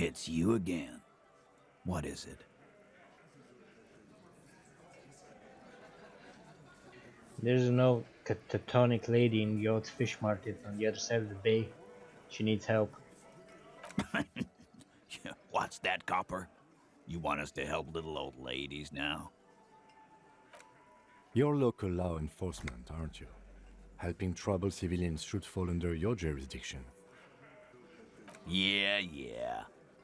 It's you again. What is it? There's an old catatonic lady in the old fish market on the other side of the bay. She needs help. What's that, Copper? You want us to help little old ladies now? You're local law enforcement, aren't you? Helping troubled civilians should fall under your jurisdiction. Yeah.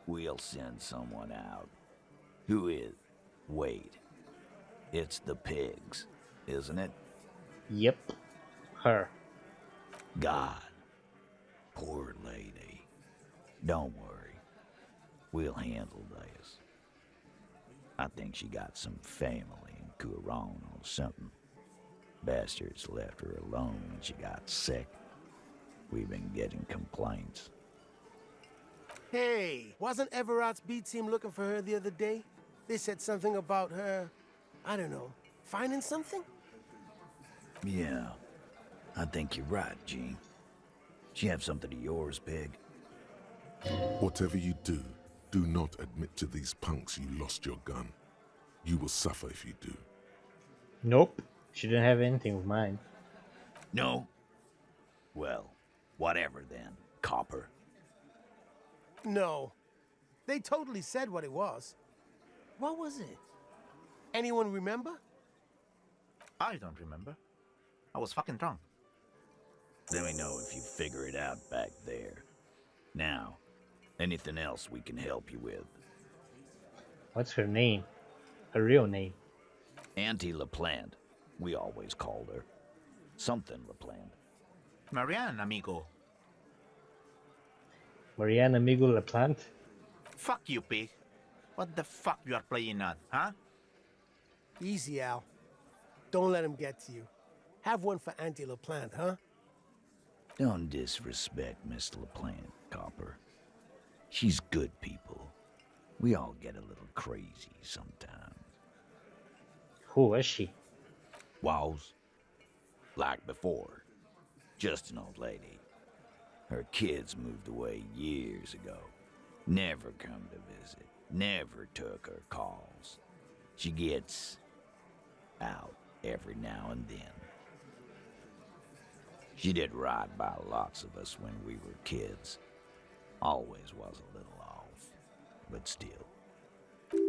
We'll send someone out. Who is? Wait. It's the pigs, isn't it? Yep. Her. God. Poor lady. Don't worry. We'll handle this. I think she got some family in Kuron or something. Bastards left her alone when she got sick. We've been getting complaints. Hey, wasn't Everett's B team looking for her the other day? They said something about her, I don't know, finding something? Yeah, I think you're right, Gene. She have something of yours, Pig? Whatever you do, do not admit to these punks you lost your gun. You will suffer if you do. Nope. She didn't have anything of mine. No? Well, whatever then, Copper. No. They totally said what it was. What was it? Anyone remember? I don't remember. I was fucking drunk. Let me know if you figure it out back there. Now, anything else we can help you with? What's her name? Her real name? Auntie LaPlante. We always called her. Something LaPlante. Marianne, amigo. Marianne Amigo LaPlante? Fuck you, pig. What the fuck you are playing at, huh? Easy, Al. Don't let him get to you. Have one for Auntie LaPlante, huh? Don't disrespect Miss LaPlante, Copper. She's good people. We all get a little crazy sometimes. Who is she? Was. Like before. Just an old lady. Her kids moved away years ago. Never come to visit. Never took her calls. She gets out every now and then. She did right by lots of us when we were kids. Always was a little off, but still.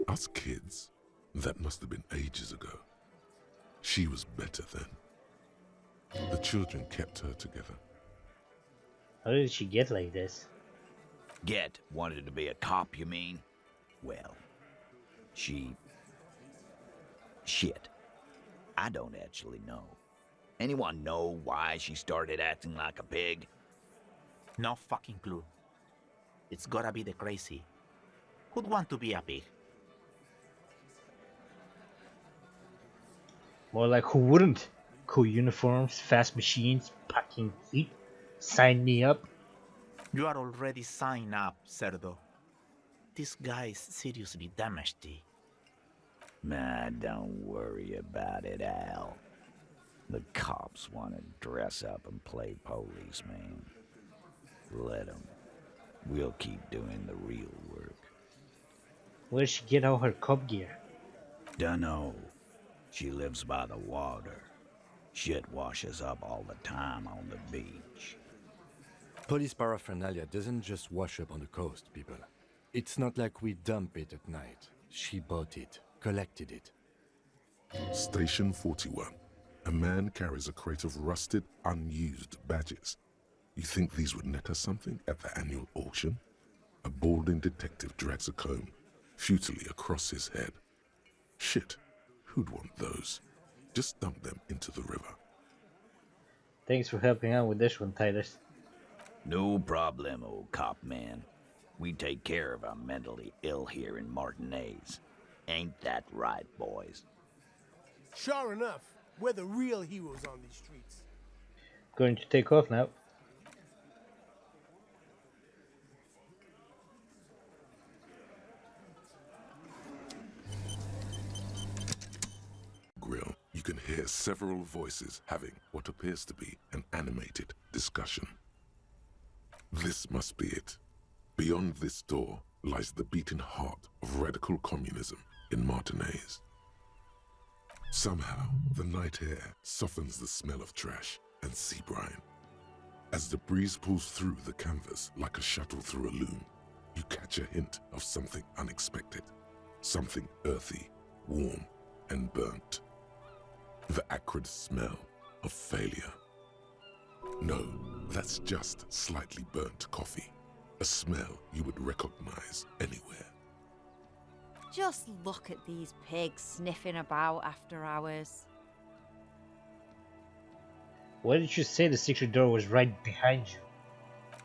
Us kids? That must have been ages ago. She was better then. The children kept her together. How did she get like this? Get wanted to be a cop, you mean? Well, shit. I don't actually know. Anyone know why she started acting like a pig? No fucking clue. It's gotta be the crazy. Who'd want to be a pig? More like who wouldn't? Cool uniforms, fast machines, packing heat. Sign me up. You are already signed up, Cerdo. This guy's seriously damaged. Nah, don't worry about it, Al. The cops want to dress up and play policeman. Let them. We'll keep doing the real work. Where did she get all her cop gear? Dunno. She lives by the water. Shit washes up all the time on the beach. Police paraphernalia doesn't just wash up on the coast, people. It's not like we dump it at night. She bought it, collected it. Station 41. A man carries a crate of rusted, unused badges. You think these would net us something at the annual auction? A balding detective drags a comb futilely across his head. Shit, who'd want those? Just dump them into the river. Thanks for helping out with this one, Titus. No problem, old cop man. We take care of our mentally ill here in Martinez. Ain't that right, boys? Sure enough, we're the real heroes on these streets. Going to take off now. Grill, you can hear several voices having what appears to be an animated discussion. This must be it. Beyond this door, lies the beating heart of radical communism in Martinez. Somehow, the night air softens the smell of trash and sea brine. As the breeze pulls through the canvas like a shuttle through a loom, you catch a hint of something unexpected, something earthy, warm, and burnt. The acrid smell of failure. No, that's just slightly burnt coffee, a smell you would recognize anywhere. Just look at these pigs sniffing about after hours. Why did you say the secret door was right behind you?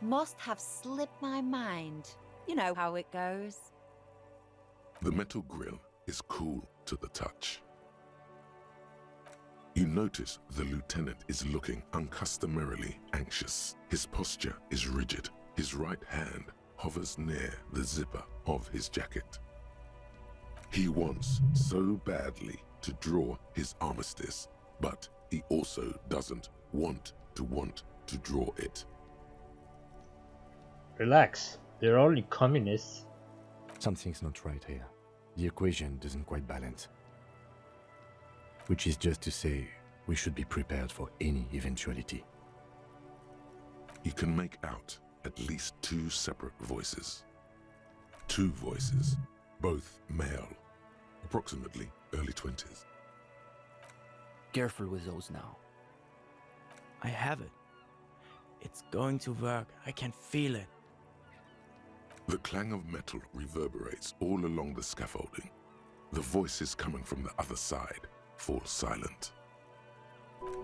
Must have slipped my mind. You know how it goes. The metal grill is cool to the touch. You notice the lieutenant is looking uncustomarily anxious. His posture is rigid. His right hand hovers near the zipper of his jacket. He wants so badly to draw his armistice, but he also doesn't want to draw it. Relax, they're only communists. Something's not right here. The equation doesn't quite balance. Which is just to say, we should be prepared for any eventuality. You can make out at least two separate voices. Two voices, both male, approximately early 20s. Careful with those now. I have it. It's going to work. I can feel it. The clang of metal reverberates all along the scaffolding. The voices coming from the other side fall silent.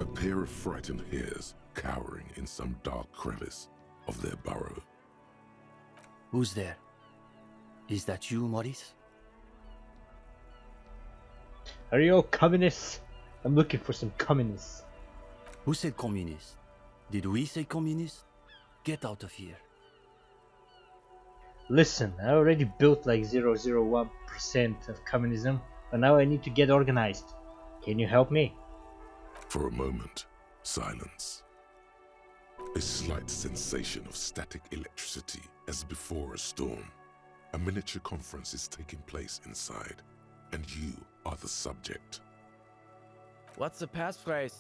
A pair of frightened hares cowering in some dark crevice of their burrow. Who's there? Is that you, Maurice? Are you all communists? I'm looking for some communists. Who said communist? Did we say communist? Get out of here. Listen, I already built like 0.01% of communism, but now I need to get organized. Can you help me? For a moment, silence. A slight sensation of static electricity as before a storm. A miniature conference is taking place inside, and you are the subject. What's the passphrase?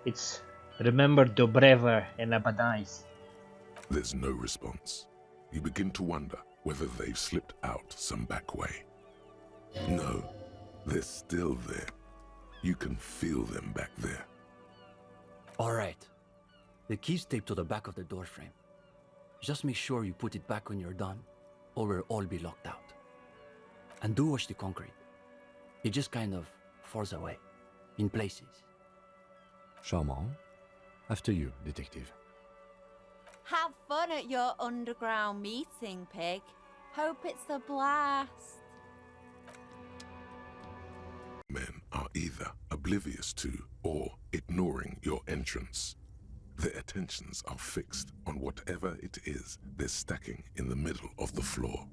It's remember Dobreva and Abadais. There's no response. You begin to wonder whether they've slipped out some back way. No, they're still there. You can feel them back there. All right. The key's taped to the back of the door frame. Just make sure you put it back when you're done, or we'll all be locked out. And do watch the concrete. It just kind of falls away, in places. Charmant. After you, detective. Have fun at your underground meeting, pig. Hope it's a blast. Men are either oblivious to or ignoring your entrance. Their attentions are fixed on whatever it is they're stacking in the middle of the floor.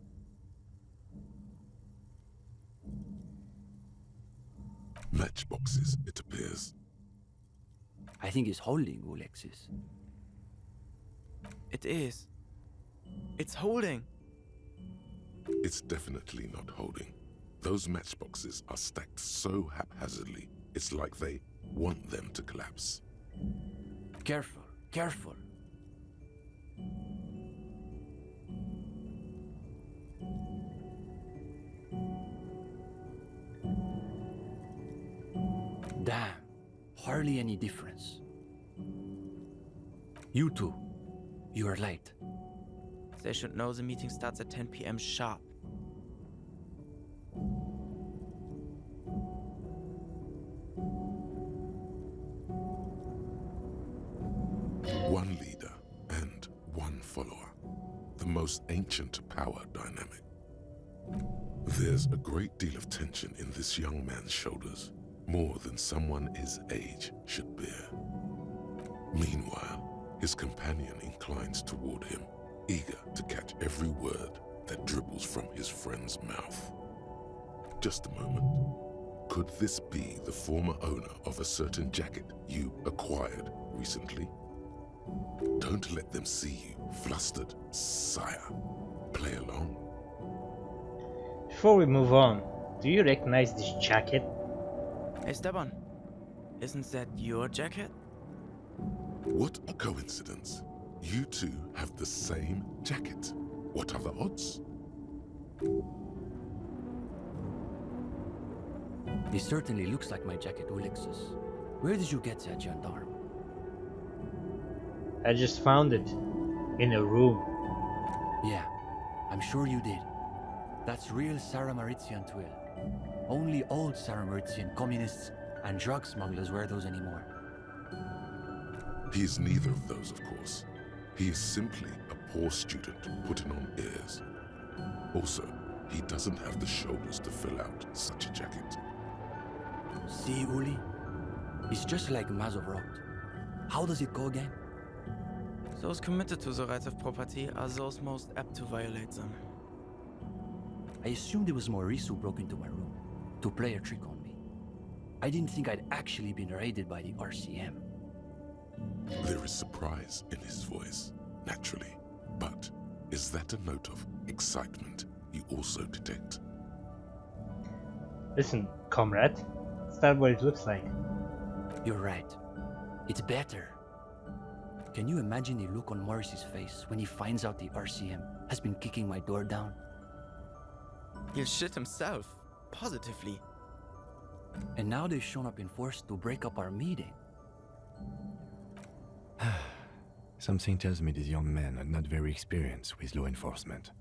Matchboxes, it appears. I think it's holding, Alexis. It is. It's holding. It's definitely not holding. Those matchboxes are stacked so haphazardly, it's like they want them to collapse. Careful, careful. Damn, hardly any difference. You two, you are late. They should know the meeting starts at 10 p.m. sharp. One leader and one follower. The most ancient power dynamic. There's a great deal of tension in this young man's shoulders, more than someone his age should bear. Meanwhile, his companion inclines toward him, eager to catch every word that dribbles from his friend's mouth. Just a moment. Could this be the former owner of a certain jacket you acquired recently? Don't let them see you flustered, sire. Play along. Before we move on, do you recognize this jacket? Hey, Esteban, isn't that your jacket? What a coincidence. You two have the same jacket. What are the odds? This certainly looks like my jacket, Ulixus. Where did you get that, gendarme? I just found it in a room. Yeah, I'm sure you did. That's real Sarah-Maritzian twill. Only old Sarah-Maritzian communists and drug smugglers wear those anymore. He is neither of those, of course. He is simply a poor student putting on airs. Also, he doesn't have the shoulders to fill out such a jacket. See, Uli? He's just like Mazov wrote. How does it go again? Those committed to the rights of property are those most apt to violate them. I assumed it was Maurice who broke into my room to play a trick on me. I didn't think I'd actually been raided by the RCM. There is surprise in his voice, naturally. But is that a note of excitement you also detect? Listen, comrade, is that what it looks like? You're right. It's better. Can you imagine the look on Morris's face when he finds out the RCM has been kicking my door down? He'll shit himself, positively. And now they've shown up in force to break up our meeting. Something tells me these young men are not very experienced with law enforcement.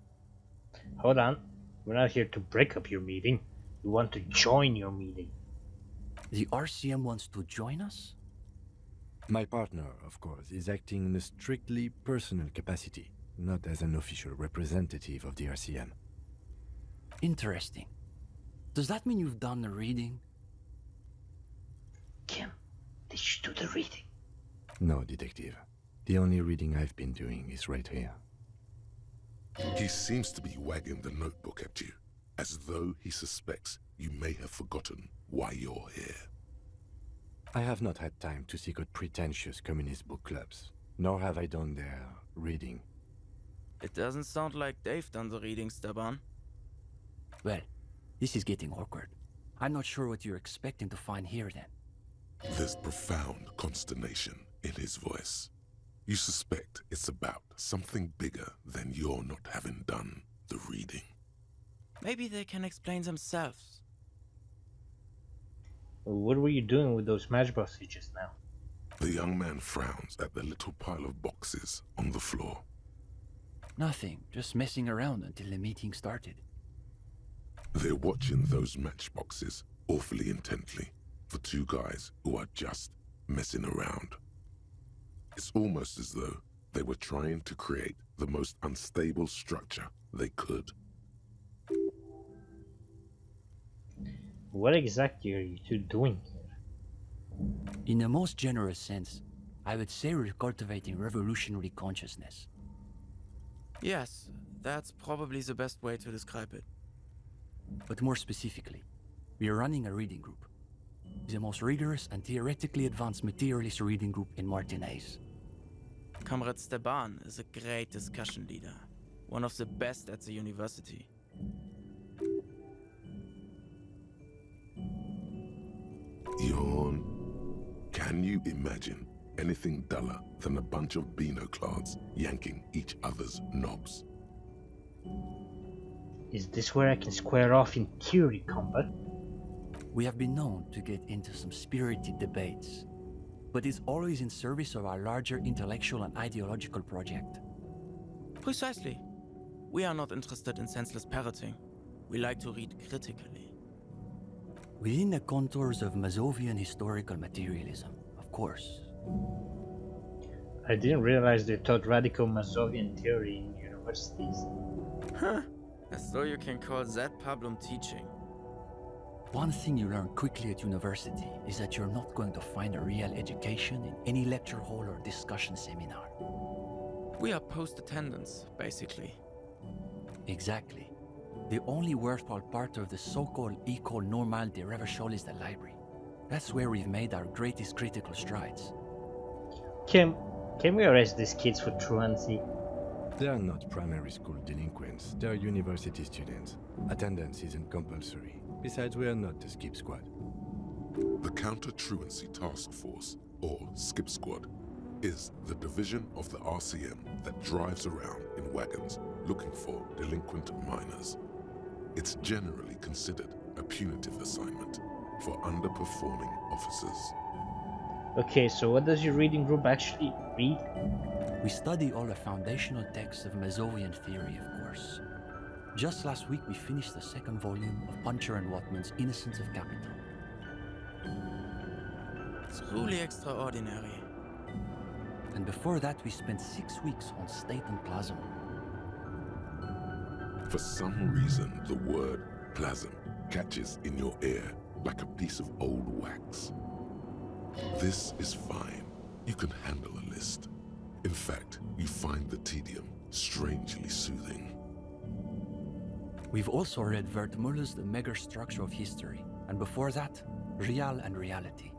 Hold on, we're not here to break up your meeting. We want to join your meeting. The RCM wants to join us? My partner, of course, is acting in a strictly personal capacity, not as an official representative of the RCM. Interesting. Does that mean you've done the reading? Kim, did you do the reading? No, detective. The only reading I've been doing is right here. He seems to be wagging the notebook at you, as though he suspects you may have forgotten why you're here. I have not had time to seek out pretentious communist book clubs, nor have I done their reading. It doesn't sound like they've done the reading, Esteban. Well, this is getting awkward. I'm not sure what you're expecting to find here then. There's profound consternation in his voice. You suspect it's about something bigger than your not having done the reading. Maybe they can explain themselves. What were you doing with those matchboxes just now? The young man frowns at the little pile of boxes on the floor. Nothing, just messing around until the meeting started. They're watching those matchboxes awfully intently for two guys who are just messing around. It's almost as though they were trying to create the most unstable structure they could. What exactly are you two doing here? In the most generous sense, I would say we're cultivating revolutionary consciousness. Yes, that's probably the best way to describe it. But more specifically, we are running a reading group. The most rigorous and theoretically advanced materialist reading group in Martinez. Comrade Esteban is a great discussion leader, one of the best at the university. Yawn. Can you imagine anything duller than a bunch of Beano-clads yanking each other's knobs? Is this where I can square off in theory, combat? We have been known to get into some spirited debates, but it's always in service of our larger intellectual and ideological project. Precisely. We are not interested in senseless parroting. We like to read critically. Within the contours of Mazovian historical materialism, of course. I didn't realize they taught radical Mazovian theory in universities. Huh. As though you can call that problem teaching. One thing you learn quickly at university is that you're not going to find a real education in any lecture hall or discussion seminar. We are post-attendance, basically. Exactly. The only worthwhile part of the so-called École Normale de Revachol is the library. That's where we've made our greatest critical strides. Kim, Can we arrest these kids for truancy? They are not primary school delinquents, they are university students. Attendance isn't compulsory. Besides, we are not the skip squad. The Counter-Truancy Task Force, or Skip Squad, is the division of the RCM that drives around in wagons looking for delinquent minors. It's generally considered a punitive assignment for underperforming officers. Okay, so what does your reading group actually read? We study all the foundational texts of Masovian theory, of course. Just last week we finished the second volume of Puncher and Watman's Innocence of Capital. Truly extraordinary. And before that we spent 6 weeks on State and Plasm. For some reason, the word plasm catches in your ear like a piece of old wax. This is fine. You can handle a list. In fact, you find the tedium strangely soothing. We've also read Wertmüller's The Megastructure of History, and before that, Real and Reality.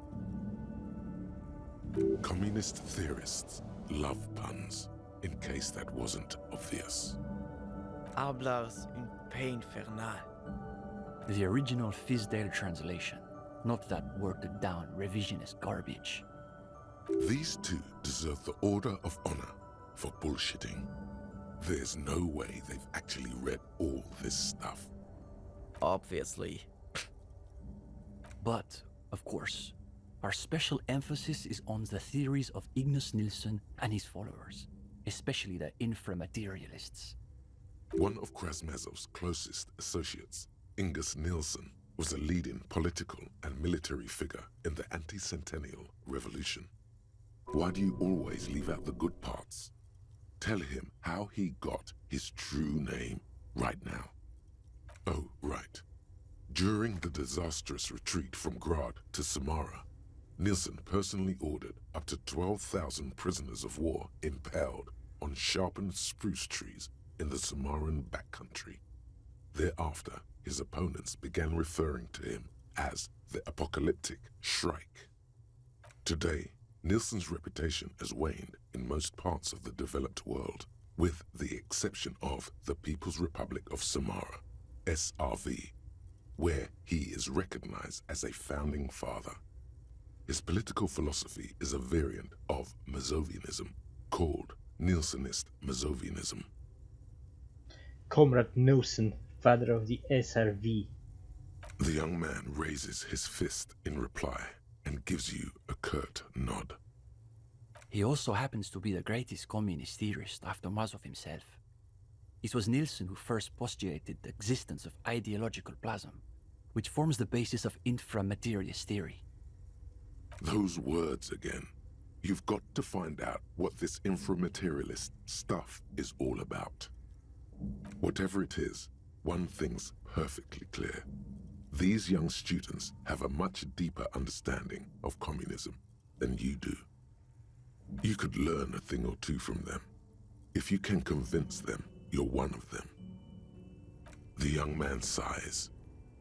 Communist theorists love puns, in case that wasn't obvious. Hablars un pain infernal. The original Fizdale translation, not that watered down revisionist garbage. These two deserve the Order of Honor for bullshitting. There's no way they've actually read all this stuff. Obviously. But, of course, our special emphasis is on the theories of Ignace Nilsson and his followers, especially the inframaterialists. One of Krasmazov's closest associates, Ingus Nilsson, was a leading political and military figure in the anti-centennial revolution. Why do you always leave out the good parts? Tell him how he got his true name right now. Oh, right. During the disastrous retreat from Grad to Samara, Nilsson personally ordered up to 12,000 prisoners of war impaled on sharpened spruce trees in the Samaran backcountry. Thereafter, his opponents began referring to him as the apocalyptic Shrike. Today, Nilsson's reputation has waned in most parts of the developed world, with the exception of the People's Republic of Samara, SRV, where he is recognized as a founding father. His political philosophy is a variant of Masovianism, called Nilssonist Masovianism. Comrade Nilsson, father of the SRV. The young man raises his fist in reply and gives you a curt nod. He also happens to be the greatest communist theorist after Mazov himself. It was Nilsson who first postulated the existence of ideological plasm, which forms the basis of inframaterialist theory. Those words again. You've got to find out what this inframaterialist stuff is all about. Whatever it is, one thing's perfectly clear. These young students have a much deeper understanding of communism than you do. You could learn a thing or two from them. If you can convince them you're one of them. The young man sighs.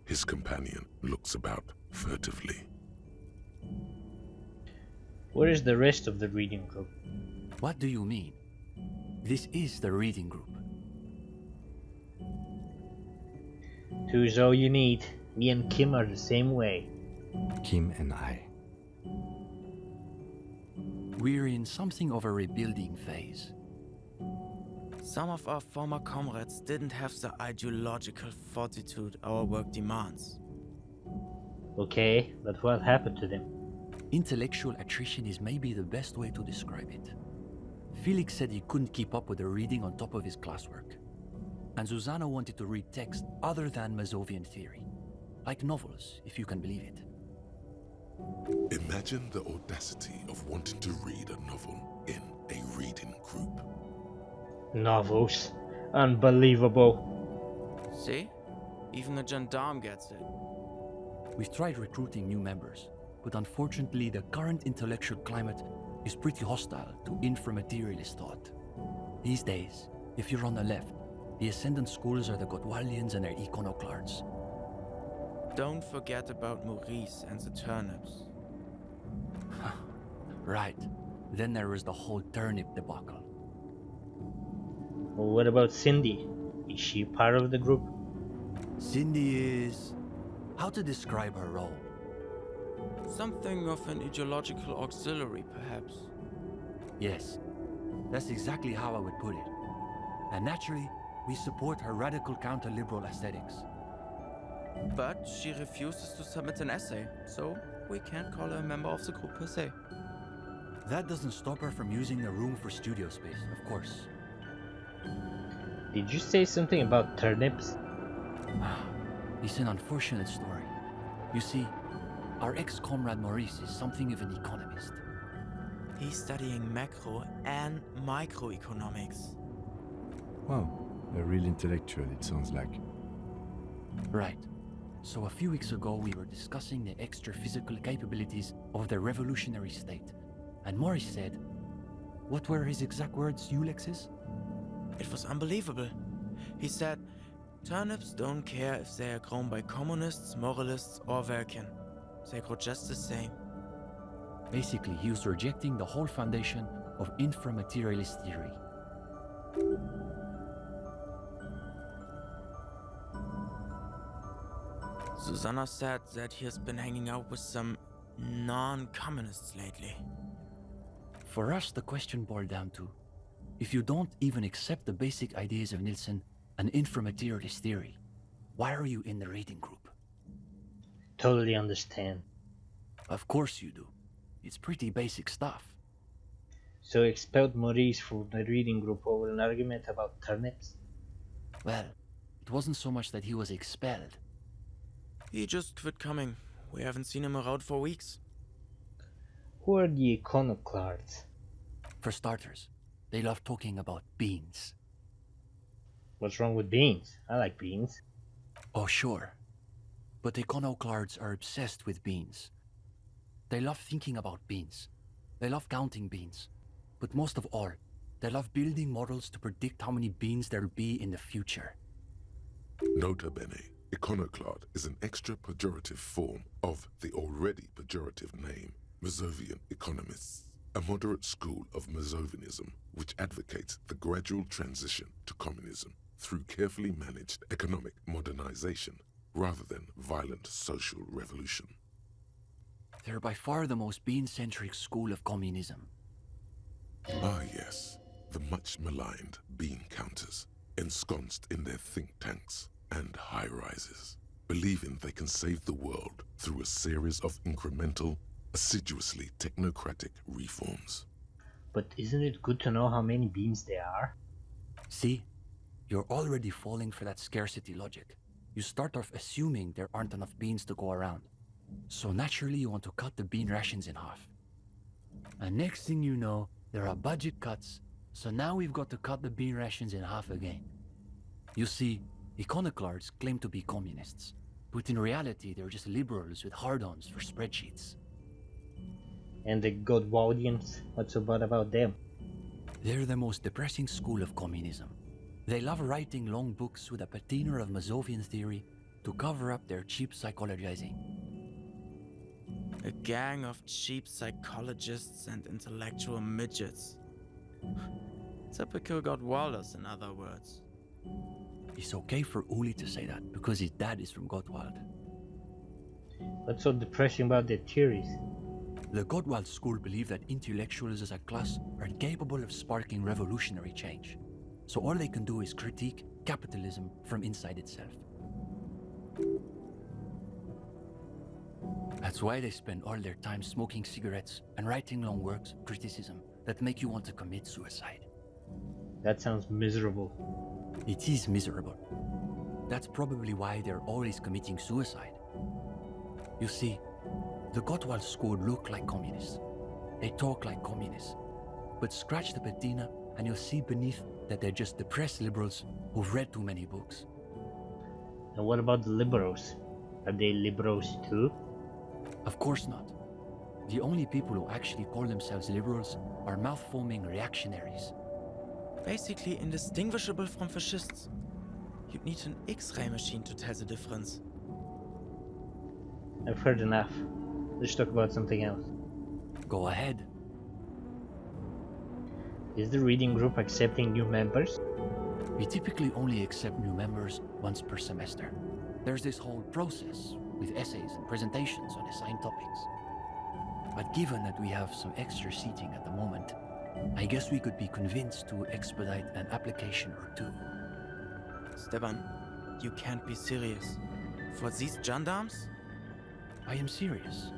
His companion looks about furtively. Where is the rest of the reading group? What do you mean? This is the reading group. Two's all you need. Me and Kim are the same way. Kim and I. We're in something of a rebuilding phase. Some of our former comrades didn't have the ideological fortitude our work demands. Okay, but what happened to them? Intellectual attrition is maybe the best way to describe it. Felix said he couldn't keep up with the reading on top of his classwork. And Susanna wanted to read text other than Masovian theory. Like novels, if you can believe it. Imagine the audacity of wanting to read a novel in a reading group. Novels. Unbelievable. See? Even a gendarme gets it. We've tried recruiting new members, but unfortunately the current intellectual climate is pretty hostile to inframaterialist thought. These days, if you're on the left, the ascendant schools are the Gotwaldians and their iconoclasts. Don't forget about Maurice and the turnips. Right. Then there was the whole turnip debacle. Well, what about Cindy? Is she part of the group? Cindy is... how to describe her role? Something of an ideological auxiliary, perhaps. Yes, that's exactly how I would put it. And naturally, we support her radical counter-liberal aesthetics. But she refuses to submit an essay, so we can't call her a member of the group per se. That doesn't stop her from using the room for studio space, of course. Did you say something about turnips? It's an unfortunate story. You see, our ex-comrade Maurice is something of an economist. He's studying macro and microeconomics. Wow, a real intellectual, it sounds like. Right. So a few weeks ago we were discussing the extra physical capabilities of the revolutionary state. And Maurice said... what were his exact words, Ulex's? It was unbelievable. He said, turnips don't care if they are grown by communists, moralists, or Vulcan. They grow just the same. Basically, he was rejecting the whole foundation of inframaterialist theory. Susanna said that he has been hanging out with some non-communists lately. For us, the question boiled down to, if you don't even accept the basic ideas of Nielsen and inframaterialist theory, why are you in the reading group? Totally understand. Of course you do. It's pretty basic stuff. So expelled Maurice from the reading group over an argument about turnips? Well, it wasn't so much that he was expelled. He just quit coming. We haven't seen him around for weeks. Who are the iconoclasts? For starters, they love talking about beans. What's wrong with beans? I like beans. Oh, sure. But iconoclasts are obsessed with beans. They love thinking about beans. They love counting beans. But most of all, they love building models to predict how many beans there'll be in the future. Nota bene, iconoclast is an extra pejorative form of the already pejorative name, Mazovian economists, a moderate school of Mazovianism which advocates the gradual transition to communism through carefully managed economic modernization rather than violent social revolution. They're by far the most bean-centric school of communism. Ah yes, the much maligned bean counters, ensconced in their think tanks and high-rises, believing they can save the world through a series of incremental, assiduously technocratic reforms. But isn't it good to know how many beans there are? See? You're already falling for that scarcity logic. You start off assuming there aren't enough beans to go around. So naturally you want to cut the bean rations in half. And next thing you know, there are budget cuts, so now we've got to cut the bean rations in half again. You see, iconoclasts claim to be communists, but in reality they're just liberals with hard-ons for spreadsheets. And the Godwaldians, what's so bad about them? They're the most depressing school of communism. They love writing long books with a patina of Mazovian theory to cover up their cheap psychologizing. A gang of cheap psychologists and intellectual midgets. Typical Gottwalders, in other words. It's okay for Uli to say that, because his dad is from Gottwald. What's so depressing about their theories? The Gottwald school believe that intellectuals as a class are incapable of sparking revolutionary change. So all they can do is critique capitalism from inside itself. That's why they spend all their time smoking cigarettes and writing long works of criticism that make you want to commit suicide. That sounds miserable. It is miserable. That's probably why they're always committing suicide. You see, the Gottwald school look like communists. They talk like communists. But scratch the patina and you'll see beneath that they're just depressed liberals who've read too many books. And what about the liberals? Are they liberals too? Of course not. The only people who actually call themselves liberals are mouth-foaming reactionaries. Basically indistinguishable from fascists. You'd need an X-ray machine to tell the difference. I've heard enough. Let's talk about something else. Go ahead. Is the reading group accepting new members? We typically only accept new members once per semester. There's this whole process with essays and presentations on assigned topics. But given that we have some extra seating at the moment, I guess we could be convinced to expedite an application or two. Steban, you can't be serious. For these gendarmes? I am serious.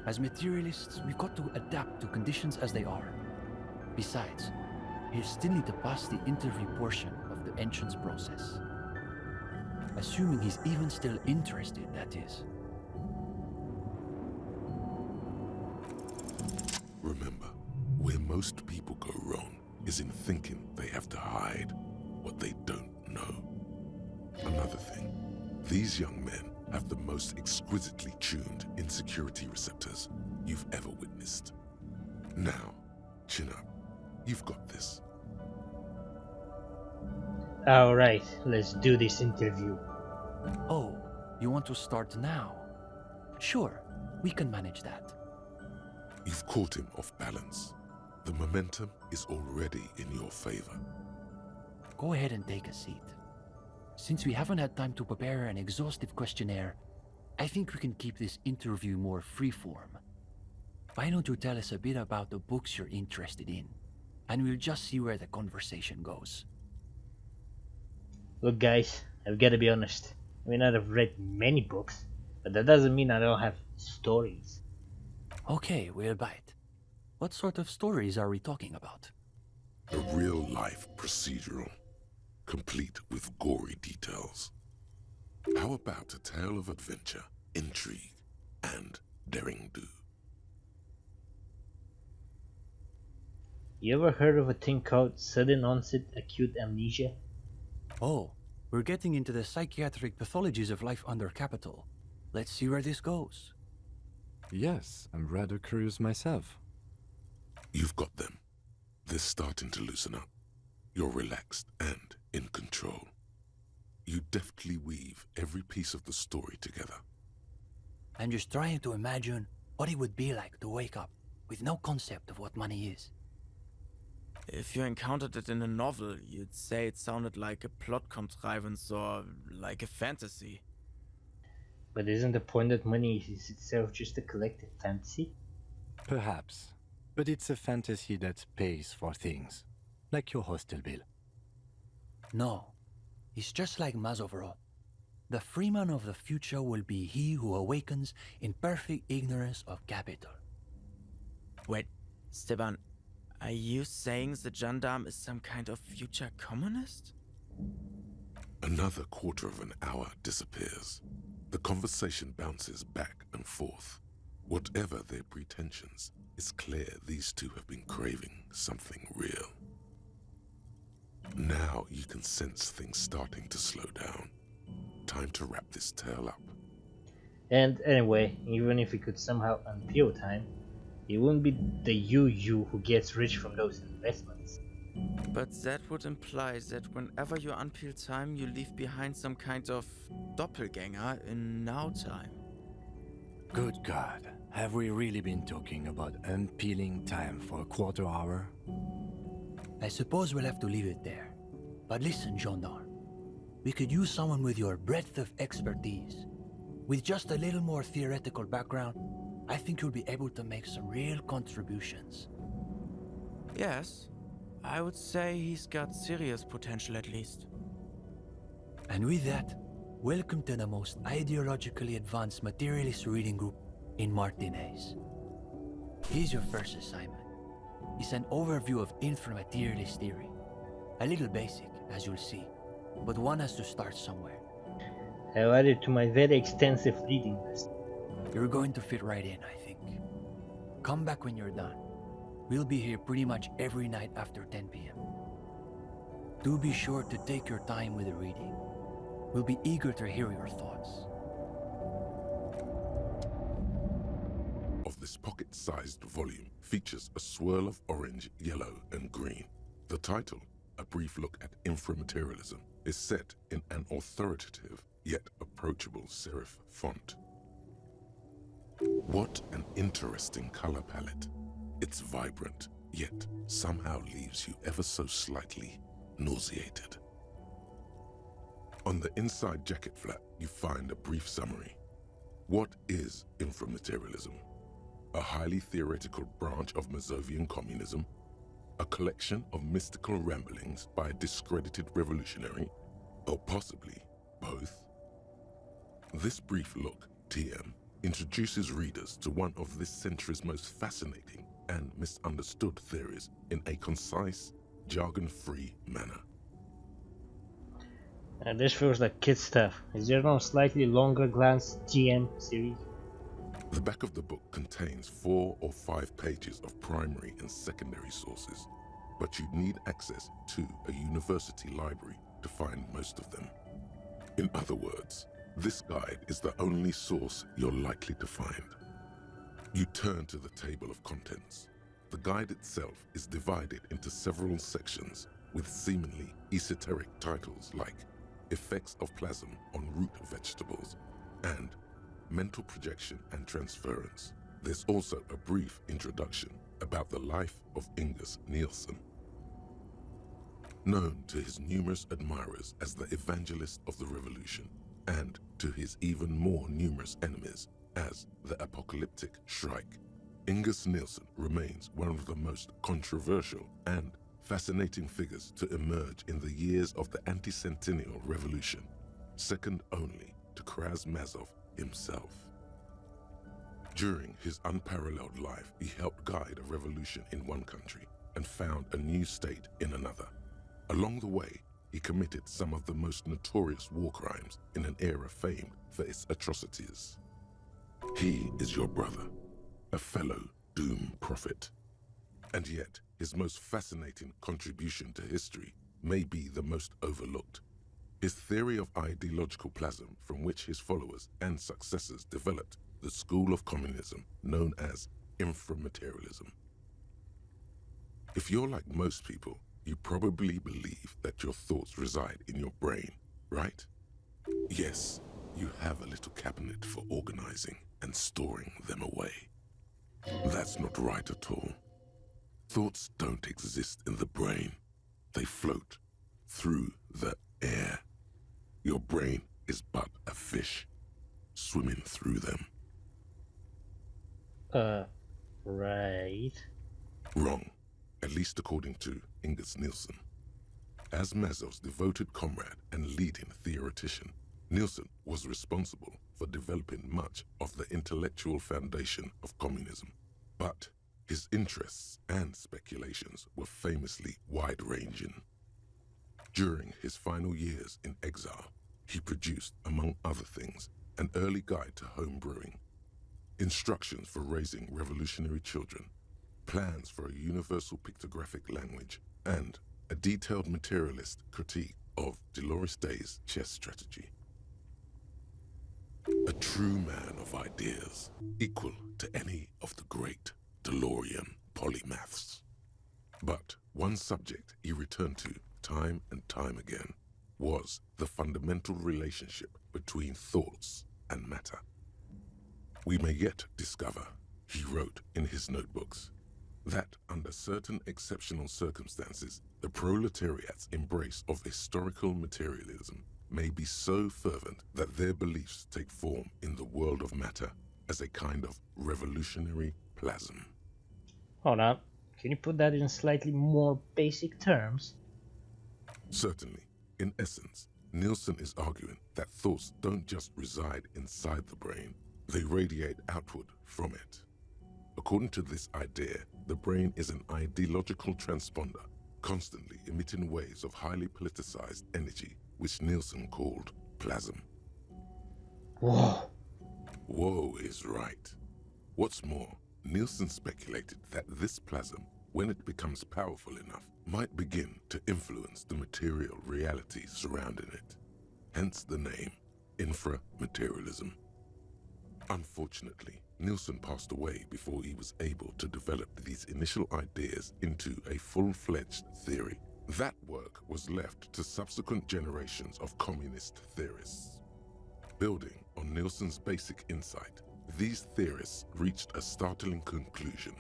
As materialists, we've got to adapt to conditions as they are. Besides, we still need to pass the interview portion of the entrance process. Assuming he's even still interested, that is. Remember, where most people go wrong is in thinking they have to hide what they don't know. Another thing, these young men have the most exquisitely tuned insecurity receptors you've ever witnessed. Now, chin up. You've got this. Alright, let's do this interview. Oh, you want to start now? Sure, we can manage that. You've caught him off balance. The momentum is already in your favor. Go ahead and take a seat. Since we haven't had time to prepare an exhaustive questionnaire, I think we can keep this interview more freeform. Why don't you tell us a bit about the books you're interested in, and we'll just see where the conversation goes. Look guys, I've gotta be honest. I may not have read many books, but that doesn't mean I don't have stories. Okay, we'll bite. What sort of stories are we talking about? A real-life procedural, complete with gory details. How about a tale of adventure, intrigue, and daring-do? You ever heard of a thing called sudden onset acute amnesia? Oh, we're getting into the psychiatric pathologies of life under capital. Let's see where this goes. Yes, I'm rather curious myself. You've got them. They're starting to loosen up. You're relaxed and in control. You deftly weave every piece of the story together. I'm just trying to imagine what it would be like to wake up with no concept of what money is. If you encountered it in a novel, you'd say it sounded like a plot contrivance or like a fantasy. But isn't the point that money is itself just a collective fantasy? Perhaps. But it's a fantasy that pays for things. Like your hostel bill. No, it's just like Mazovro. The freeman of the future will be he who awakens in perfect ignorance of capital. Wait, Steban, are you saying the gendarme is some kind of future communist? Another quarter of an hour disappears. The conversation bounces back and forth. Whatever their pretensions, it's clear these two have been craving something real. Now you can sense things starting to slow down. Time to wrap this tale up. And anyway, even if we could somehow unpeel time, it wouldn't be the you who gets rich from those investments. But that would imply that whenever you unpeel time, you leave behind some kind of doppelganger in now time. Good God, have we really been talking about unpeeling time for a quarter hour? I suppose we'll have to leave it there. But listen, gendarme. We could use someone with your breadth of expertise. With just a little more theoretical background, I think you'll be able to make some real contributions. Yes, I would say he's got serious potential at least. And with that, welcome to the most ideologically advanced materialist reading group in Martinez. Here's your first assignment. It's an overview of inframaterialist theory. A little basic, as you'll see, but one has to start somewhere. I'll add it to my very extensive reading list. You're going to fit right in, I think. Come back when you're done. We'll be here pretty much every night after 10 p.m. Do be sure to take your time with the reading. We'll be eager to hear your thoughts. Of this pocket-sized volume features a swirl of orange, yellow, and green. The title, A Brief Look at Inframaterialism, is set in an authoritative yet approachable serif font. What an interesting color palette. It's vibrant, yet somehow leaves you ever so slightly nauseated. On the inside jacket flap, you find a brief summary. What is inframaterialism? A highly theoretical branch of Masovian communism? A collection of mystical ramblings by a discredited revolutionary? Or possibly both? This brief look, TM, introduces readers to one of this century's most fascinating and misunderstood theories in a concise, jargon-free manner. This feels like kid stuff. Is there no slightly longer glance GM series? The back of the book contains 4 or 5 pages of primary and secondary sources, but you'd need access to a university library to find most of them. In other words, this guide is the only source you're likely to find. You turn to the table of contents. The guide itself is divided into several sections with seemingly esoteric titles like Effects of Plasm on Root Vegetables and Mental Projection and Transference. There's also a brief introduction about the life of Ingus Nielsen. Known to his numerous admirers as the evangelist of the revolution, and to his even more numerous enemies as the apocalyptic Shrike, Ingus Nielsen remains one of the most controversial and fascinating figures to emerge in the years of the anti-centennial revolution, second only to Krasmazov himself. During his unparalleled life, he helped guide a revolution in one country and found a new state in another. Along the way, he committed some of the most notorious war crimes in an era famed for its atrocities. He is your brother, a fellow doom prophet. And yet, his most fascinating contribution to history may be the most overlooked. His theory of ideological plasm, from which his followers and successors developed the school of communism known as inframaterialism. If you're like most people, you probably believe that your thoughts reside in your brain, right? Yes, you have a little cabinet for organizing and storing them away. That's not right at all. Thoughts don't exist in the brain. They float through the air. Your brain is but a fish swimming through them. Right. Wrong, at least according to Ingus Nielsen. As Mazov's devoted comrade and leading theoretician, Nielsen was responsible for developing much of the intellectual foundation of communism. But his interests and speculations were famously wide-ranging. During his final years in exile, he produced, among other things, an early guide to home brewing, instructions for raising revolutionary children, plans for a universal pictographic language, and a detailed materialist critique of Dolores Day's chess strategy. A true man of ideas, equal to any of the great DeLorean polymaths. But one subject he returned to time and time again was the fundamental relationship between thoughts and matter. We may yet discover, he wrote in his notebooks, that under certain exceptional circumstances, the proletariat's embrace of historical materialism may be so fervent that their beliefs take form in the world of matter as a kind of revolutionary plasm. Hold on. Can you put that in slightly more basic terms? Certainly. In essence, Nielsen is arguing that thoughts don't just reside inside the brain, they radiate outward from it. According to this idea, the brain is an ideological transponder, constantly emitting waves of highly politicized energy, which Nielsen called plasm. Whoa. Whoa is right. What's more, Nielsen speculated that this plasm, when it becomes powerful enough, might begin to influence the material reality surrounding it. Hence the name, inframaterialism. Unfortunately, Nielsen passed away before he was able to develop these initial ideas into a full-fledged theory. That work was left to subsequent generations of communist theorists. Building on Nielsen's basic insight, these theorists reached a startling conclusion.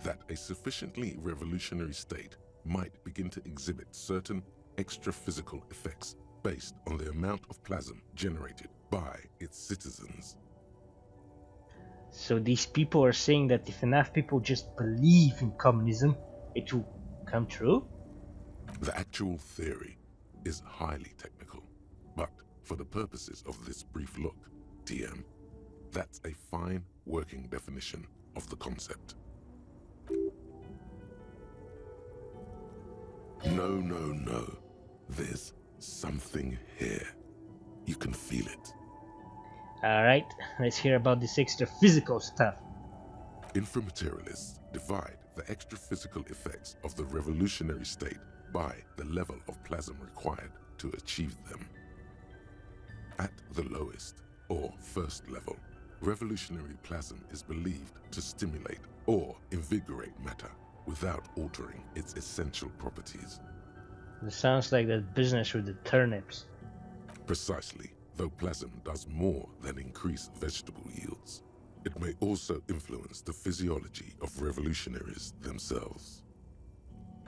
that a sufficiently revolutionary state might begin to exhibit certain extra-physical effects based on the amount of plasm generated by its citizens. So these people are saying that if enough people just believe in communism, it will come true? The actual theory is highly technical, but for the purposes of this brief look, TM, that's a fine working definition of the concept. No. There's something here. You can feel it. Alright, let's hear about this extra physical stuff. Inframaterialists divide the extra physical effects of the revolutionary state by the level of plasm required to achieve them. At the lowest, or first level, revolutionary plasm is believed to stimulate or invigorate matter without altering its essential properties. It sounds like that business with the turnips. Precisely, though plasm does more than increase vegetable yields. It may also influence the physiology of revolutionaries themselves.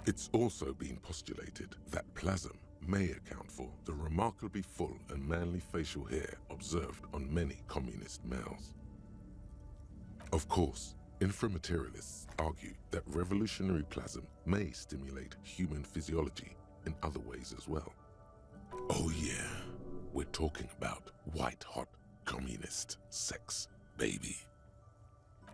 It's also been postulated that plasm may account for the remarkably full and manly facial hair observed on many communist males. Of course, inframaterialists argue that revolutionary plasm may stimulate human physiology in other ways as well. Oh yeah, we're talking about white-hot communist sex, baby.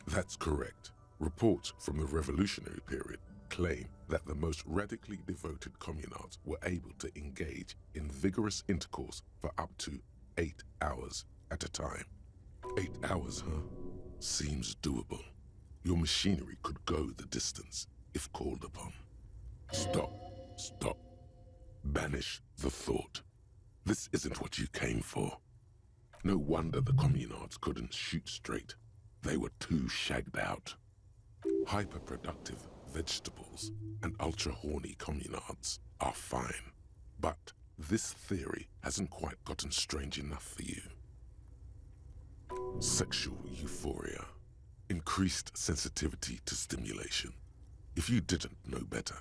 That's correct. Reports from the revolutionary period claim that the most radically devoted communards were able to engage in vigorous intercourse for up to 8 hours at a time. 8 hours, huh? Seems doable. Your machinery could go the distance if called upon. Stop. Banish the thought. This isn't what you came for. No wonder the communards couldn't shoot straight. They were too shagged out. Hyperproductive vegetables and ultra-horny communards are fine. But this theory hasn't quite gotten strange enough for you. Sexual euphoria. Increased sensitivity to stimulation. If you didn't know better,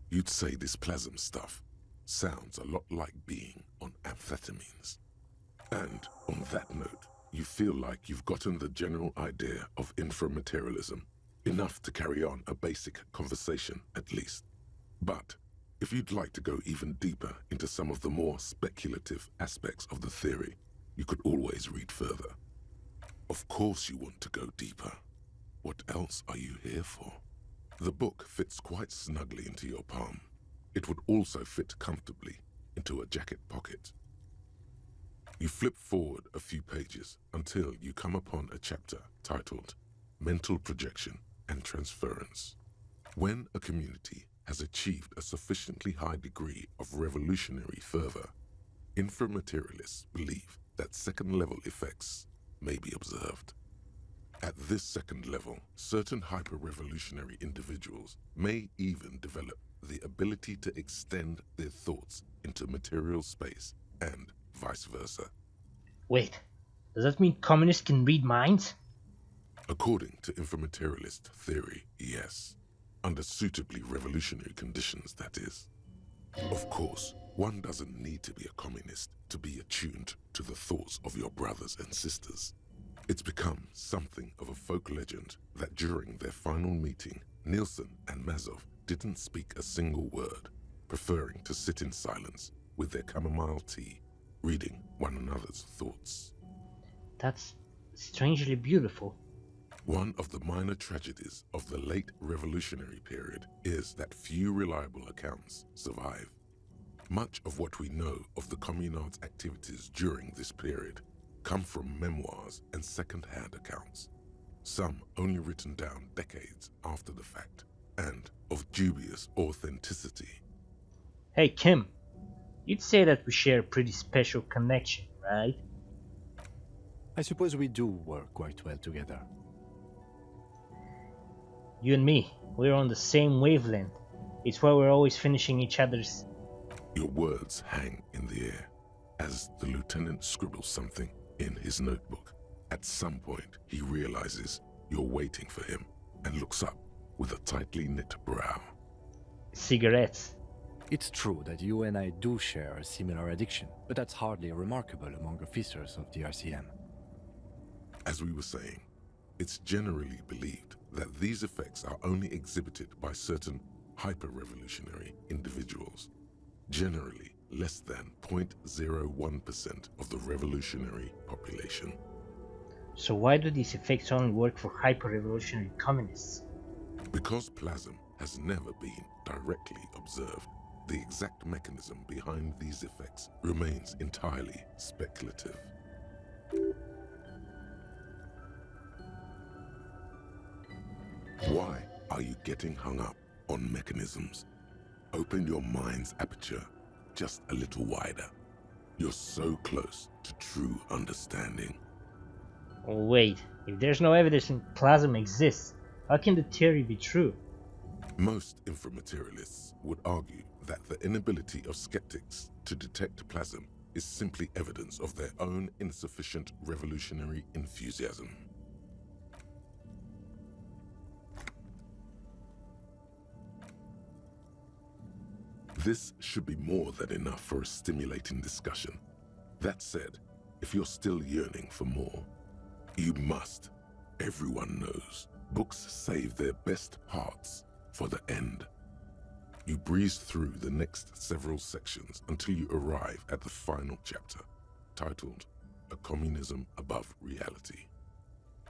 you'd say this plasm stuff sounds a lot like being on amphetamines. And on that note, you feel like you've gotten the general idea of inframaterialism, enough to carry on a basic conversation at least. But if you'd like to go even deeper into some of the more speculative aspects of the theory, you could always read further. Of course you want to go deeper. What else are you here for? The book fits quite snugly into your palm. It would also fit comfortably into a jacket pocket. You flip forward a few pages until you come upon a chapter titled Mental Projection and Transference. When a community has achieved a sufficiently high degree of revolutionary fervor, inframaterialists believe that second-level effects may be observed. At this second level, certain hyper-revolutionary individuals may even develop the ability to extend their thoughts into material space and vice versa. Wait, does that mean communists can read minds? According to inframaterialist theory, yes. Under suitably revolutionary conditions, that is. Of course, one doesn't need to be a communist to be attuned to the thoughts of your brothers and sisters. It's become something of a folk legend that during their final meeting, Nielsen and Mazov didn't speak a single word, preferring to sit in silence with their chamomile tea, reading one another's thoughts. That's strangely beautiful. One of the minor tragedies of the late revolutionary period is that few reliable accounts survive. Much of what we know of the communards' activities during this period come from memoirs and second-hand accounts, some only written down decades after the fact, and of dubious authenticity. Hey Kim, you'd say that we share a pretty special connection, right? I suppose we do work quite well together. You and me, we're on the same wavelength. It's why we're always finishing each other's... Your words hang in the air as the lieutenant scribbles something in his notebook. At some point, he realizes you're waiting for him and looks up with with a tightly knit brow. Cigarettes. It's true that you and I do share a similar addiction, but that's hardly remarkable among officers of the RCM. As we were saying, it's generally believed that these effects are only exhibited by certain hyper-revolutionary individuals, generally less than 0.01% of the revolutionary population. So why do these effects only work for hyper-revolutionary communists? Because plasm has never been directly observed, the exact mechanism behind these effects remains entirely speculative. Why are you getting hung up on mechanisms? Open your mind's aperture just a little wider. You're so close to true understanding. Oh wait, if there's no evidence that plasma exists, how can the theory be true? Most inframaterialists would argue that the inability of skeptics to detect plasm is simply evidence of their own insufficient revolutionary enthusiasm. This should be more than enough for a stimulating discussion. That said, if you're still yearning for more, you must. Everyone knows books save their best parts for the end. You breeze through the next several sections until you arrive at the final chapter, titled A Communism Above Reality.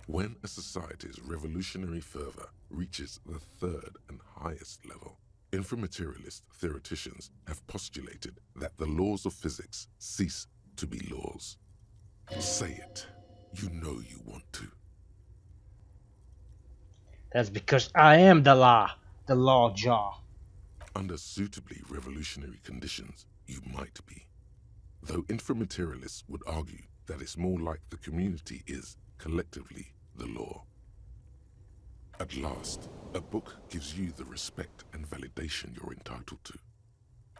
When a society's revolutionary fervor reaches the third and highest level, inframaterialist theoreticians have postulated that the laws of physics cease to be laws. Say it. You know you want to. That's because I am the law jaw. Under suitably revolutionary conditions, you might be. Though inframaterialists would argue that it's more like the community is, collectively, the law. At last, a book gives you the respect and validation you're entitled to.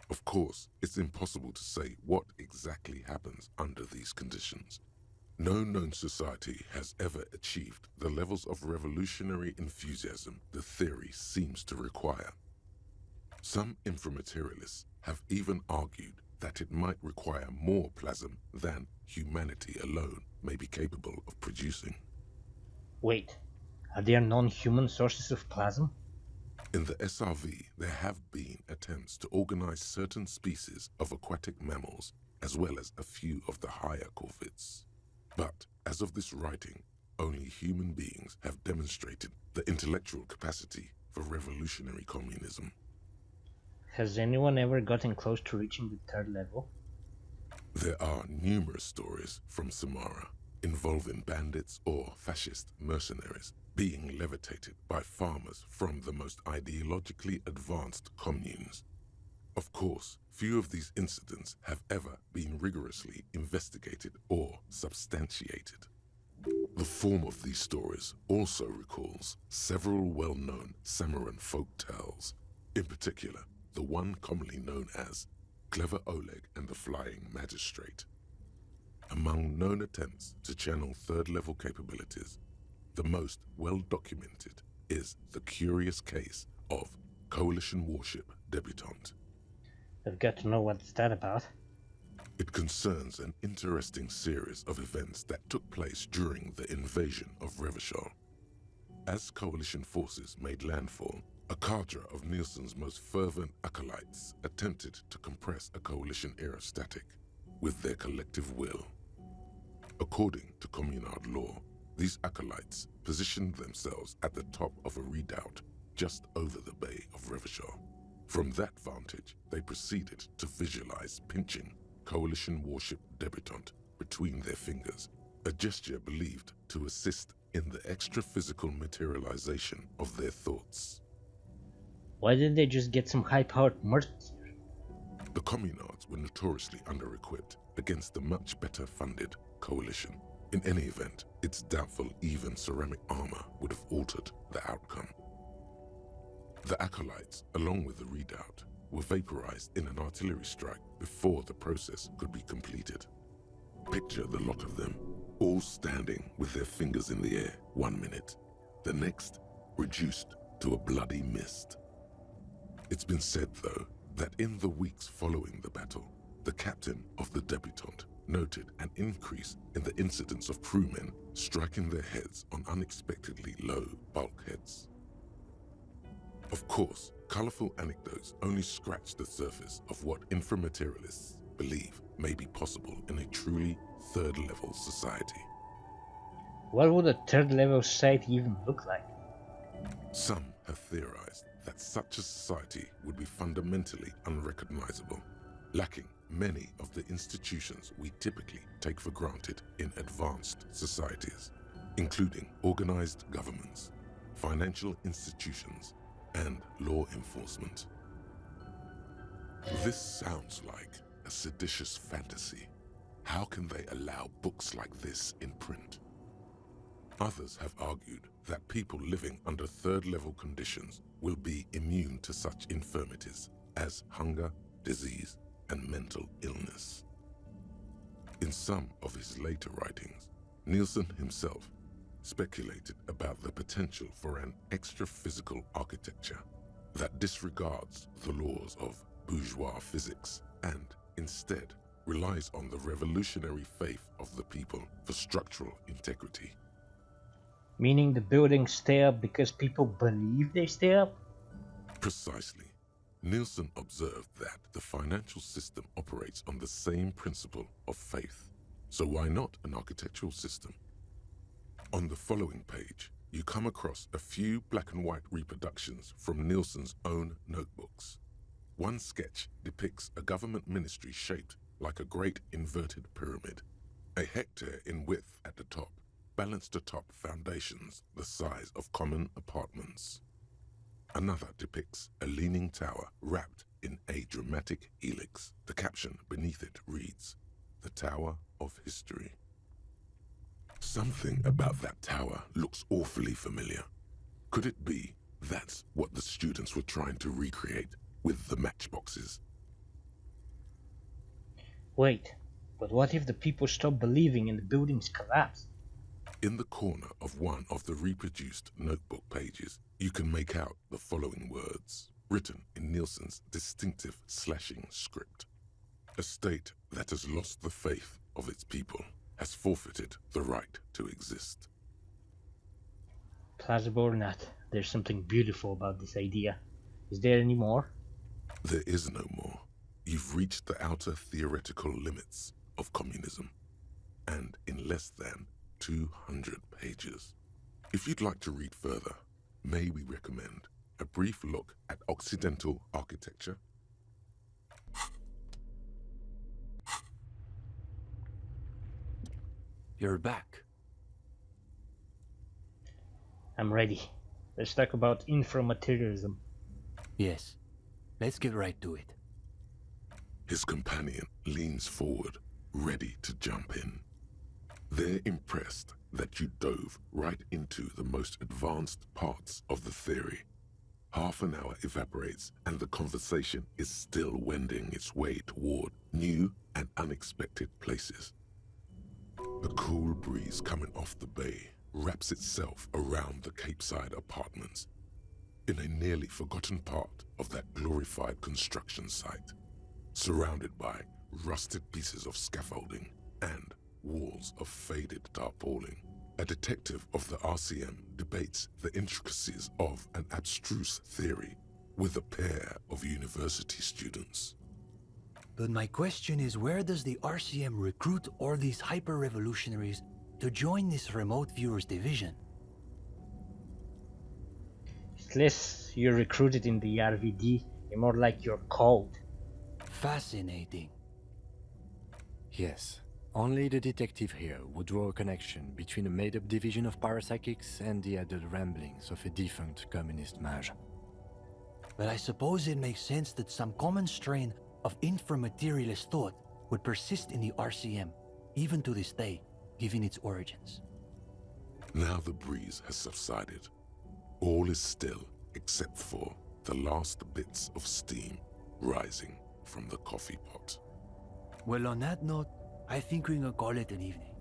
Of course, it's impossible to say what exactly happens under these conditions. No known society has ever achieved the levels of revolutionary enthusiasm the theory seems to require. Some inframaterialists have even argued that it might require more plasm than humanity alone may be capable of producing. Wait, are there non-human sources of plasma? In the SRV, there have been attempts to organize certain species of aquatic mammals, as well as a few of the higher corvids. But, as of this writing, only human beings have demonstrated the intellectual capacity for revolutionary communism. Has anyone ever gotten close to reaching the third level? There are numerous stories from Samara involving bandits or fascist mercenaries being levitated by farmers from the most ideologically advanced communes. Of course, few of these incidents have ever been rigorously investigated or substantiated. The form of these stories also recalls several well-known Samoran folk tales, in particular the one commonly known as Clever Oleg and the Flying Magistrate. Among known attempts to channel third-level capabilities, the most well-documented is the curious case of Coalition warship Debutante. I've got to know what's that about. It concerns an interesting series of events that took place during the invasion of Revachol. As Coalition forces made landfall, a cadre of Nielsen's most fervent acolytes attempted to compress a Coalition aerostatic with their collective will. According to Communard law, these acolytes positioned themselves at the top of a redoubt just over the bay of Revachol. From that vantage, they proceeded to visualize pinching Coalition warship Debutante between their fingers, a gesture believed to assist in the extra-physical materialization of their thoughts. Why didn't they just get some high-powered mercs here? The Communards were notoriously under-equipped against the much better-funded Coalition. In any event, it's doubtful even ceramic armor would have altered the outcome. The acolytes, along with the redoubt, were vaporized in an artillery strike before the process could be completed. Picture the lot of them, all standing with their fingers in the air 1 minute, the next reduced to a bloody mist. It's been said, though, that in the weeks following the battle, the captain of the debutante noted an increase in the incidence of crewmen striking their heads on unexpectedly low bulkheads. Of course, colorful anecdotes only scratch the surface of what inframaterialists believe may be possible in a truly third-level society. What would a third level society even look like? Some have theorized that such a society would be fundamentally unrecognizable, lacking many of the institutions we typically take for granted in advanced societies, including organized governments, financial institutions, and law enforcement. This sounds like a seditious fantasy. How can they allow books like this in print? Others have argued that people living under third-level conditions will be immune to such infirmities as hunger, disease, and mental illness. In some of his later writings, Nielsen himself speculated about the potential for an extra-physical architecture that disregards the laws of bourgeois physics and instead relies on the revolutionary faith of the people for structural integrity. Meaning the buildings stay up because people believe they stay up? Precisely. Nielsen observed that the financial system operates on the same principle of faith. So why not an architectural system? On the following page, you come across a few black and white reproductions from Nielsen's own notebooks. One sketch depicts a government ministry shaped like a great inverted pyramid, a hectare in width at the top, balanced atop foundations the size of common apartments. Another depicts a leaning tower wrapped in a dramatic helix. The caption beneath it reads, "The Tower of History." Something about that tower looks awfully familiar. Could it be that's what the students were trying to recreate with the matchboxes? Wait, but what if the people stop believing and the buildings collapse? In the corner of one of the reproduced notebook pages, you can make out the following words, written in Nielsen's distinctive slashing script. A state that has lost the faith of its people has forfeited the right to exist. Plausible or not, there's something beautiful about this idea. Is there any more? There is no more. You've reached the outer theoretical limits of communism, and in less than 200 pages. If you'd like to read further, may we recommend a brief look at Occidental architecture? You're back. I'm ready. Let's talk about inframaterialism. Yes, let's get right to it. His companion leans forward, ready to jump in. They're impressed that you dove right into the most advanced parts of the theory. Half an hour evaporates and the conversation is still wending its way toward new and unexpected places. The cool breeze coming off the bay wraps itself around the Capeside apartments in a nearly forgotten part of that glorified construction site, surrounded by rusted pieces of scaffolding and walls of faded tarpaulin. A detective of the RCM debates the intricacies of an abstruse theory with a pair of university students. But my question is, where does the RCM recruit all these hyper-revolutionaries to join this remote viewers division? It's less you're recruited in the RVD and more like you're called. Fascinating. Yes, only the detective here would draw a connection between a made-up division of parapsychics and the adult ramblings of a defunct communist mage. But I suppose it makes sense that some common strain of inframaterialist thought would persist in the RCM, even to this day, given its origins. Now the breeze has subsided. All is still except for the last bits of steam rising from the coffee pot. Well, on that note, I think we can call it an evening.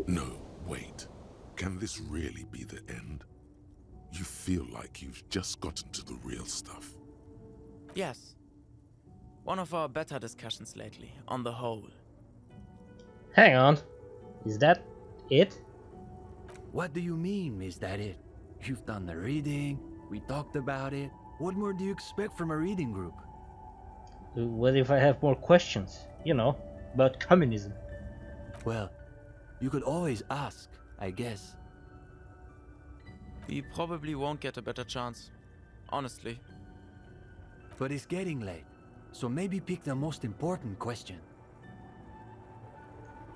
No, wait. Can this really be the end? You feel like you've just gotten to the real stuff. Yes. One of our better discussions lately, on the whole. Hang on. Is that it? What do you mean, is that it? You've done the reading, we talked about it. What more do you expect from a reading group? What if I have more questions? You know, about communism. Well, you could always ask, I guess. We probably won't get a better chance. Honestly. But it's getting late, so maybe pick the most important question.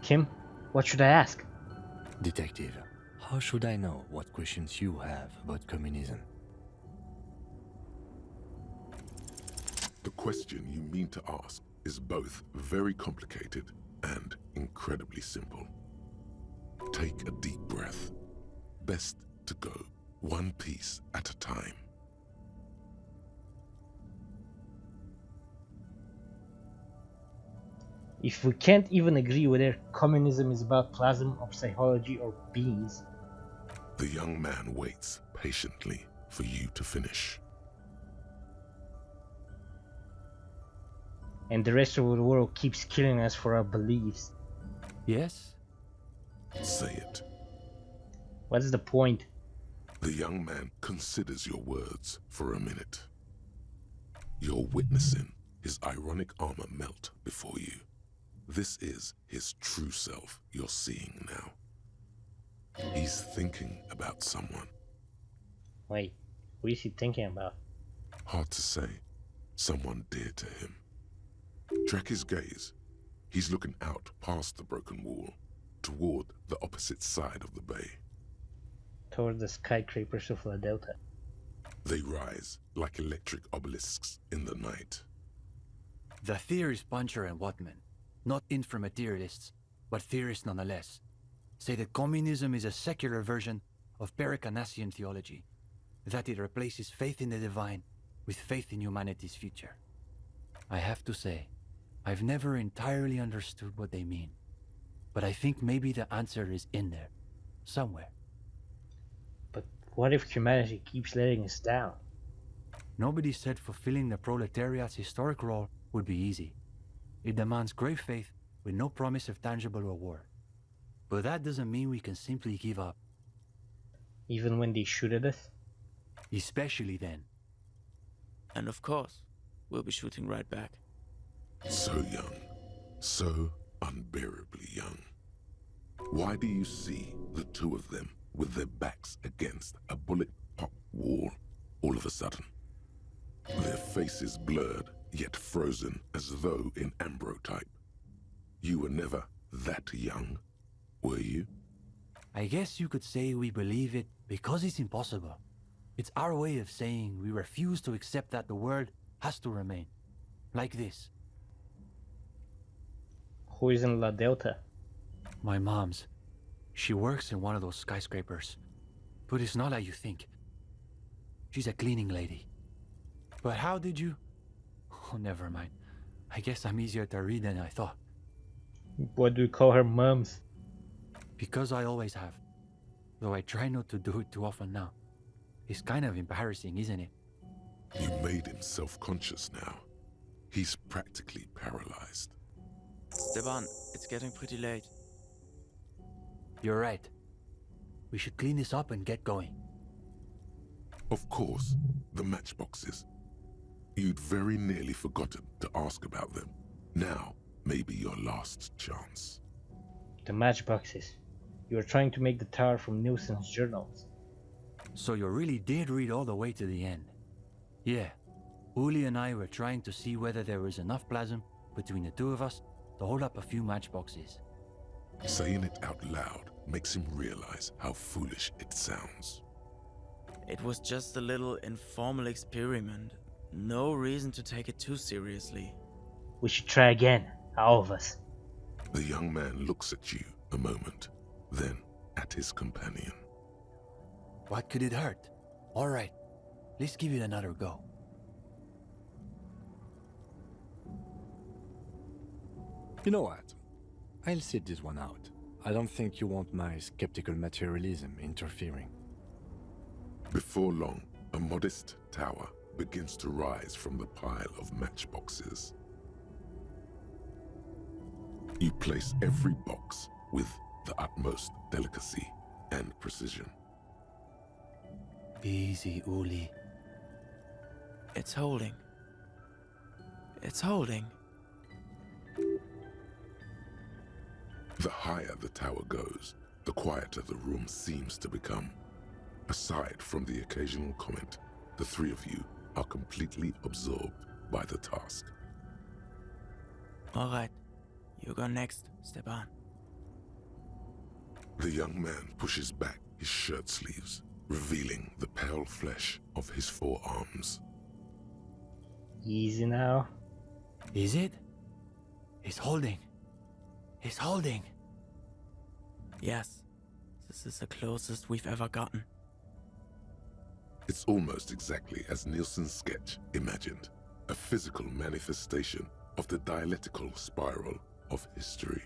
Kim, what should I ask? Detective, how should I know what questions you have about communism? The question you mean to ask is both very complicated and incredibly simple. Take a deep breath. Best to go one piece at a time. If we can't even agree whether communism is about plasm or psychology or beans, The young man waits patiently for you to finish. and the rest of the world keeps killing us for our beliefs, Yes? Say it. what's the point? The young man considers your words for a minute. You're witnessing his ironic armor melt before you. This is his true self you're seeing now. He's thinking about someone. Wait, what is he thinking about? Hard to say. Someone dear to him. Track his gaze. He's looking out past the broken wall, toward the opposite side of the bay. Toward the skyscrapers of Philadelphia. They rise like electric obelisks in the night. The theorist Puncher and Watman, not inframaterialists, but theorists nonetheless, say that communism is a secular version of Pericanassian theology, that it replaces faith in the divine with faith in humanity's future. I have to say, I've never entirely understood what they mean, but I think maybe the answer is in there, somewhere. But what if humanity keeps letting us down? Nobody said fulfilling the proletariat's historic role would be easy. It demands great faith with no promise of tangible reward. But that doesn't mean we can simply give up, Even when they shoot at us? especially then. And of course, we'll be shooting right back. So young, so unbearably young. Why do you see the two of them with their backs against a bullet-pop wall all of a sudden? Their faces blurred, yet frozen as though in ambrotype. You were never that young, were you? I guess you could say we believe it because it's impossible. It's our way of saying we refuse to accept that the world has to remain. Like this. Who is in La Delta? My mom's. She works in one of those skyscrapers. But it's not like you think. She's a cleaning lady. But how did you... Oh, never mind. I guess I'm easier to read than I thought. What do you call her mums? Because I always have. Though I try not to do it too often now. It's kind of embarrassing, isn't it? You made him self-conscious now. He's practically paralyzed. Esteban, it's getting pretty late. You're right. We should clean this up and get going. Of course, the matchboxes. You'd very nearly forgotten to ask about them. Now may be your last chance. The matchboxes. You are trying to make the tower from Nielsen's journals. So you really did read all the way to the end. Yeah. Uli and I were trying to see whether there was enough plasm between the two of us to hold up a few matchboxes. Saying it out loud makes him realize how foolish it sounds. It was just a little informal experiment. No reason to take it too seriously. We should try again, all of us. The young man looks at you a moment, then at his companion. What could it hurt? All right, let's give it another go. You know what? I'll sit this one out. I don't think you want my skeptical materialism interfering. Before long, a modest tower begins to rise from the pile of matchboxes. You place every box with the utmost delicacy and precision. Easy, Uli. It's holding. It's holding. The higher the tower goes, the quieter the room seems to become. Aside from the occasional comment, the three of you are completely absorbed by the task. All right. You go next, Stepan. The young man pushes back his shirt sleeves, revealing the pale flesh of his forearms. Easy now. Is it? He's holding. He's holding. Yes. This is the closest we've ever gotten. It's almost exactly as Nielsen's sketch imagined, a physical manifestation of the dialectical spiral of history.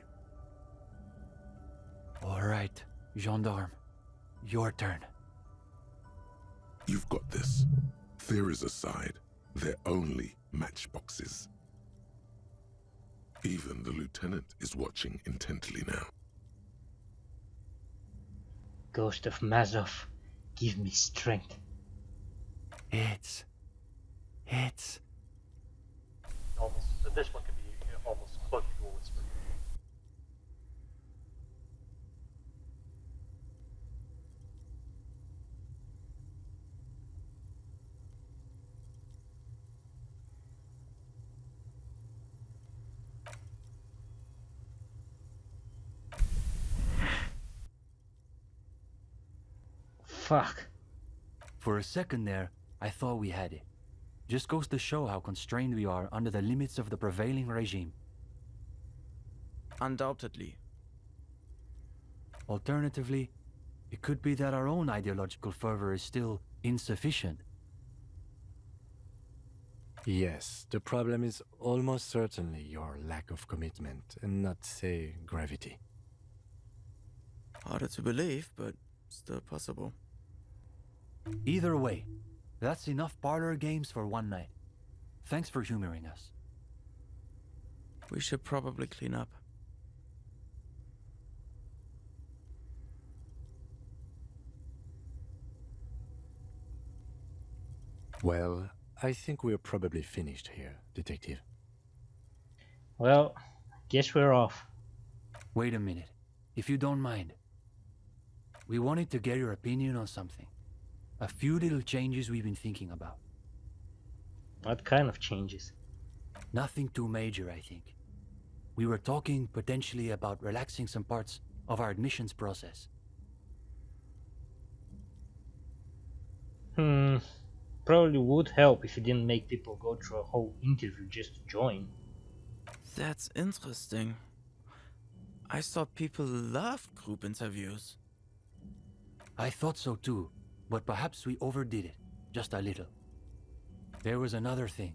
All right, gendarme. Your turn. You've got this. Theories aside, they're only matchboxes. Even the lieutenant is watching intently now. Ghost of Mazov, give me strength. It's... Almost. So this one could be almost close to a whisper. Fuck. For a second there, I thought we had it. Just goes to show how constrained we are under the limits of the prevailing regime. Undoubtedly. Alternatively, it could be that our own ideological fervor is still insufficient. Yes, the problem is almost certainly your lack of commitment, and not, say, gravity. Harder to believe, but still possible. Either way, that's enough parlor games for one night. Thanks for humoring us. We should probably clean up. Well, I think we're probably finished here, Detective. Well, guess we're off. Wait a minute, if you don't mind. We wanted to get your opinion on something. A few little changes we've been thinking about. What kind of changes? Nothing too major, I think. We were talking potentially about relaxing some parts of our admissions process. Probably would help if you didn't make people go through a whole interview just to join. That's interesting. I thought people loved group interviews. I thought so too, but perhaps we overdid it, just a little. There was another thing.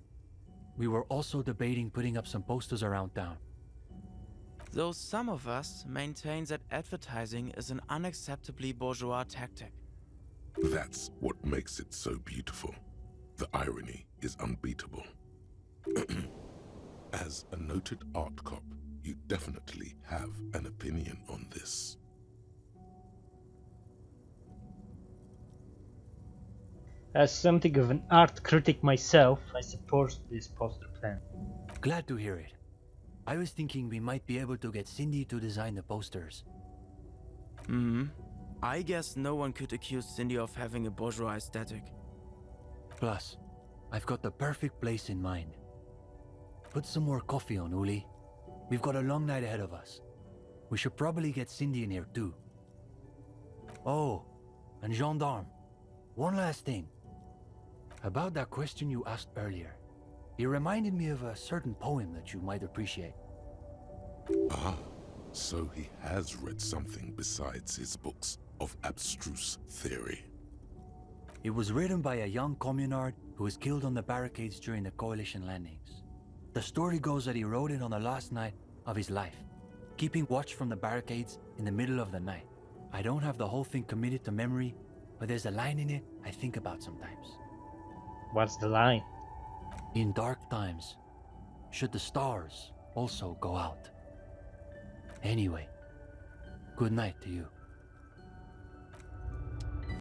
We were also debating putting up some posters around town. Though some of us maintain that advertising is an unacceptably bourgeois tactic. That's what makes it so beautiful. The irony is unbeatable. As a noted art cop, you definitely have an opinion on this. As something of an art critic myself, I support this poster plan. Glad to hear it. I was thinking we might be able to get Cindy to design the posters. I guess no one could accuse Cindy of having a bourgeois aesthetic. Plus, I've got the perfect place in mind. Put some more coffee on, Uli. We've got a long night ahead of us. We should probably get Cindy in here too. Oh, and gendarme. One last thing. About that question you asked earlier. It reminded me of a certain poem that you might appreciate. Ah, so he has read something besides his books of abstruse theory. It was written by a young communard who was killed on the barricades during the Coalition landings. The story goes that he wrote it on the last night of his life, keeping watch from the barricades in the middle of the night. I don't have the whole thing committed to memory, but there's a line in it I think about sometimes. What's the line? In dark times, should the stars also go out? Anyway, good night to you.